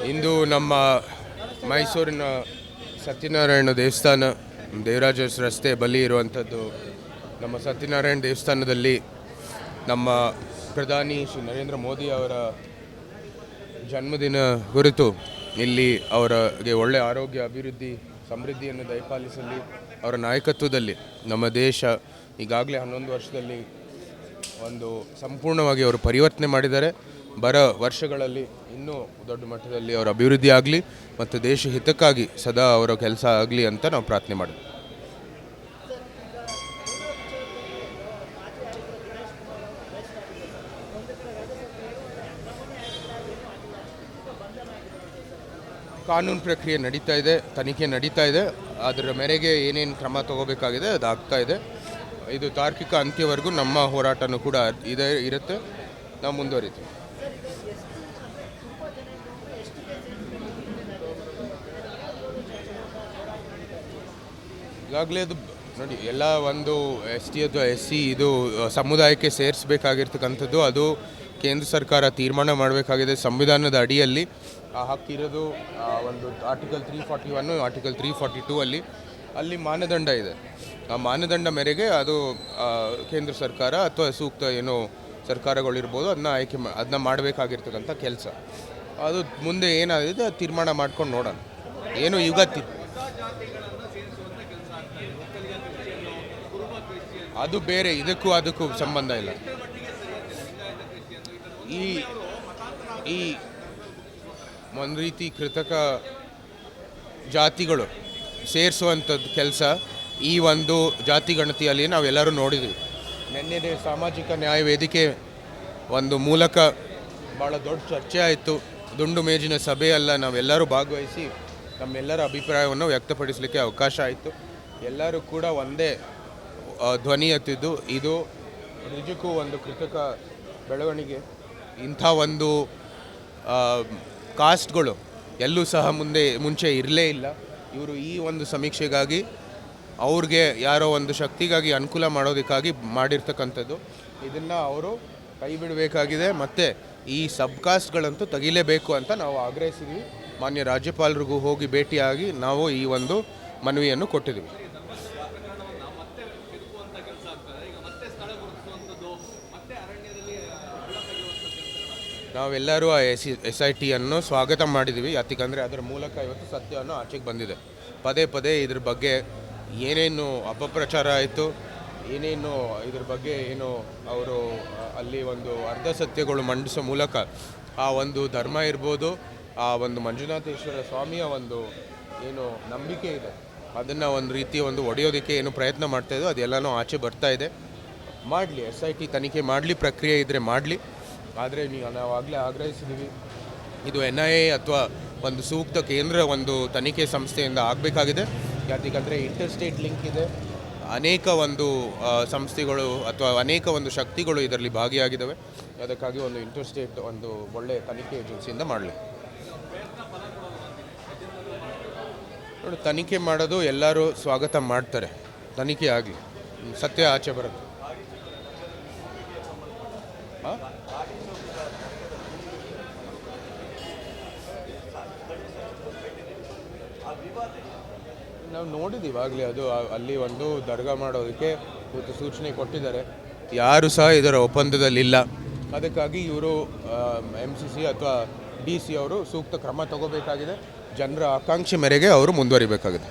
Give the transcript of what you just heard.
ಇಂದು ನಮ್ಮ ಮೈಸೂರಿನ ಸತ್ಯನಾರಾಯಣ ದೇವಸ್ಥಾನ ದೇವರಾಜ ರಸ್ತೆ ಬಳಿ ಇರುವಂಥದ್ದು ನಮ್ಮ ಸತ್ಯನಾರಾಯಣ ದೇವಸ್ಥಾನದಲ್ಲಿ ನಮ್ಮ ಪ್ರಧಾನಿ ಶ್ರೀ ನರೇಂದ್ರ ಮೋದಿ ಅವರ ಜನ್ಮದಿನ ಕುರಿತು ಇಲ್ಲಿ ಅವರಿಗೆ ಒಳ್ಳೆಯ ಆರೋಗ್ಯ ಅಭಿವೃದ್ಧಿ ಸಮೃದ್ಧಿಯನ್ನು ದಯಪಾಲಿಸಲಿ. ಅವರ ನಾಯಕತ್ವದಲ್ಲಿ ನಮ್ಮ ದೇಶ ಈಗಾಗಲೇ 11 ವರ್ಷದಲ್ಲಿ ಒಂದು ಸಂಪೂರ್ಣವಾಗಿ ಅವರು ಪರಿವರ್ತನೆ ಮಾಡಿದ್ದಾರೆ. ಬರ ವರ್ಷಗಳಲ್ಲಿ ಇನ್ನೂ ದೊಡ್ಡ ಮಟ್ಟದಲ್ಲಿ ಅವರ ಅಭಿವೃದ್ಧಿ ಆಗಲಿ ಮತ್ತು ದೇಶ ಹಿತಕ್ಕಾಗಿ ಸದಾ ಅವರ ಕೆಲಸ ಆಗಲಿ ಅಂತ ನಾವು ಪ್ರಾರ್ಥನೆ ಮಾಡಿದ್ವಿ. ಕಾನೂನು ಪ್ರಕ್ರಿಯೆ ನಡೀತಾ ಇದೆ, ತನಿಖೆ ನಡೀತಾ ಇದೆ. ಅದರ ಮೇರೆಗೆ ಏನೇನು ಕ್ರಮ ತಗೋಬೇಕಾಗಿದೆ ಅದು ಆಗ್ತಾ ಇದೆ. ಇದು ತಾರ್ಕಿಕ ಅಂತ್ಯವರೆಗೂ ನಮ್ಮ ಹೋರಾಟನೂ ಕೂಡ ಇರುತ್ತೆ, ನಾವು ಮುಂದುವರಿತೀವಿ. ಈಗಾಗಲೇ ಅದು ನೋಡಿ, ಎಲ್ಲ ಒಂದು ST ಅಥವಾ SC ಇದು ಸಮುದಾಯಕ್ಕೆ ಸೇರಿಸಬೇಕಾಗಿರ್ತಕ್ಕಂಥದ್ದು. ಅದು ಕೇಂದ್ರ ಸರ್ಕಾರ ತೀರ್ಮಾನ ಮಾಡಬೇಕಾಗಿದೆ. ಸಂವಿಧಾನದ ಅಡಿಯಲ್ಲಿ ಆ ಹಕ್ಕಿರೋದು ಒಂದು ಆರ್ಟಿಕಲ್ 341 ಆರ್ಟಿಕಲ್ 342 ಅಲ್ಲಿ ಮಾನದಂಡ ಇದೆ. ಆ ಮಾನದಂಡ ಮೇರೆಗೆ ಅದು ಕೇಂದ್ರ ಸರ್ಕಾರ ಅಥವಾ ಸೂಕ್ತ ಏನೋ ಸರ್ಕಾರಗಳಿರ್ಬೋದು ಅದನ್ನ ಮಾಡಬೇಕಾಗಿರ್ತಕ್ಕಂಥ ಕೆಲಸ. ಅದು ಮುಂದೆ ಏನಾಗಿದೆ ಅದು ತೀರ್ಮಾನ ಮಾಡ್ಕೊಂಡು ನೋಡೋಣ. ಏನು ಈಗ ಅದು ಬೇರೆ, ಅದಕ್ಕೂ ಸಂಬಂಧ ಇಲ್ಲ. ಈ ಒಂದು ರೀತಿ ಕೃತಕ ಜಾತಿಗಳು ಸೇರಿಸುವಂಥದ್ದು ಕೆಲಸ ಈ ಒಂದು ಜಾತಿ ಗಣತಿಯಲ್ಲಿ ನಾವೆಲ್ಲರೂ ನೋಡಿದ್ವಿ. ನಿನ್ನೆ ಸಾಮಾಜಿಕ ನ್ಯಾಯ ವೇದಿಕೆ ಒಂದು ಮೂಲಕ ಭಾಳ ದೊಡ್ಡ ಚರ್ಚೆ ಆಯಿತು. ದುಂಡು ಮೇಜಿನ ಸಭೆಯಲ್ಲ, ನಾವೆಲ್ಲರೂ ಭಾಗವಹಿಸಿ ನಮ್ಮೆಲ್ಲರ ಅಭಿಪ್ರಾಯವನ್ನು ವ್ಯಕ್ತಪಡಿಸಲಿಕ್ಕೆ ಅವಕಾಶ ಆಯಿತು. ಎಲ್ಲರೂ ಕೂಡ ಒಂದೇ ಧ್ವನಿ ಎತ್ತಿದ್ದು, ಇದು ನಿಜಕ್ಕೂ ಒಂದು ಕೃತಕ ಬೆಳವಣಿಗೆ. ಇಂಥ ಒಂದು ಕಾಸ್ಟ್ಗಳು ಎಲ್ಲೂ ಸಹ ಮುಂಚೆ ಇರಲೇ ಇಲ್ಲ. ಇವರು ಈ ಒಂದು ಸಮೀಕ್ಷೆಗಾಗಿ ಅವ್ರಿಗೆ ಯಾರೋ ಒಂದು ಶಕ್ತಿಗಾಗಿ ಅನುಕೂಲ ಮಾಡೋದಕ್ಕಾಗಿ ಮಾಡಿರ್ತಕ್ಕಂಥದ್ದು. ಇದನ್ನು ಅವರು ಕೈ ಬಿಡಬೇಕಾಗಿದೆ ಮತ್ತು ಈ ಸಬ್ಕಾಸ್ಟ್ಗಳಂತೂ ತೆಗಿಲೇಬೇಕು ಅಂತ ನಾವು ಆಗ್ರಹಿಸಿದ್ವಿ. ಮಾನ್ಯ ರಾಜ್ಯಪಾಲರಿಗೂ ಹೋಗಿ ಭೇಟಿಯಾಗಿ ನಾವು ಈ ಒಂದು ಮನವಿಯನ್ನು ಕೊಟ್ಟಿದ್ದೀವಿ. ನಾವೆಲ್ಲರೂ ಆ SITಯನ್ನು ಸ್ವಾಗತ ಮಾಡಿದ್ದೀವಿ. ಯಾಕಂದರೆ ಅದರ ಮೂಲಕ ಇವತ್ತು ಸತ್ಯವನ್ನು ಆಚೆಗೆ ಬಂದಿದೆ. ಪದೇ ಇದ್ರ ಬಗ್ಗೆ ಏನೇನು ಅಪಪ್ರಚಾರ ಆಯಿತು, ಏನೇನು ಇದ್ರ ಬಗ್ಗೆ ಏನು ಅವರು ಅಲ್ಲಿ ಒಂದು ಅರ್ಧ ಸತ್ಯಗಳು ಮಂಡಿಸೋ ಮೂಲಕ ಆ ಒಂದು ಧರ್ಮ ಇರ್ಬೋದು, ಆ ಒಂದು ಮಂಜುನಾಥೇಶ್ವರ ಸ್ವಾಮಿಯ ಒಂದು ಏನು ನಂಬಿಕೆ ಇದೆ ಅದನ್ನು ಒಂದು ರೀತಿ ಒಂದು ಒಡೆಯೋದಕ್ಕೆ ಏನು ಪ್ರಯತ್ನ ಮಾಡ್ತಾಯಿದ್ದೋ ಅದೆಲ್ಲನೂ ಆಚೆ ಬರ್ತಾ ಇದೆ. ಮಾಡಲಿ, SIT ತನಿಖೆ ಮಾಡಲಿ, ಪ್ರಕ್ರಿಯೆ ಇದ್ದರೆ ಮಾಡಲಿ. ಆದರೆ ನಾವು ಆಗಲೇ ಆಗ್ರಹಿಸಿದ್ದೀವಿ, ಇದು NIA ಅಥವಾ ಒಂದು ಸೂಕ್ತ ಕೇಂದ್ರ ಒಂದು ತನಿಖೆ ಸಂಸ್ಥೆಯಿಂದ ಆಗಬೇಕಾಗಿದೆ. ಯಾಕಂದರೆ ಇಂಟರ್ಸ್ಟೇಟ್ ಲಿಂಕ್ ಇದೆ. ಅನೇಕ ಒಂದು ಸಂಸ್ಥೆಗಳು ಅಥವಾ ಅನೇಕ ಒಂದು ಶಕ್ತಿಗಳು ಇದರಲ್ಲಿ ಭಾಗಿಯಾಗಿದ್ದಾವೆ. ಅದಕ್ಕಾಗಿ ಒಂದು ಇಂಟರ್ಸ್ಟೇಟ್ ಒಂದು ಒಳ್ಳೆಯ ತನಿಖೆ ಏಜೆನ್ಸಿಯಿಂದ ಮಾಡಲಿ. ನೋಡಿ, ತನಿಖೆ ಮಾಡೋದು ಎಲ್ಲರೂ ಸ್ವಾಗತ ಮಾಡ್ತಾರೆ. ತನಿಖೆ ಆಗಲಿ, ಸತ್ಯ ಆಚೆ ಬರುತ್ತೆ. ನಾವು ನೋಡಿದ್ದೀವಿ ಆಗಲೇ, ಅದು ಅಲ್ಲಿ ಒಂದು ದರ್ಗಾ ಮಾಡೋದಕ್ಕೆ ಇವತ್ತು ಸೂಚನೆ ಕೊಟ್ಟಿದ್ದಾರೆ. ಯಾರು ಸಹ ಇದರ ಒಪ್ಪಂದದಲ್ಲಿಲ್ಲ. ಅದಕ್ಕಾಗಿ ಇವರು MCC ಅಥವಾ DC ಅವರು ಸೂಕ್ತ ಕ್ರಮ ತಗೋಬೇಕಾಗಿದೆ. ಜನರ ಆಕಾಂಕ್ಷೆ ಮೇರೆಗೆ ಅವರು ಮುಂದುವರಿಬೇಕಾಗಿದೆ.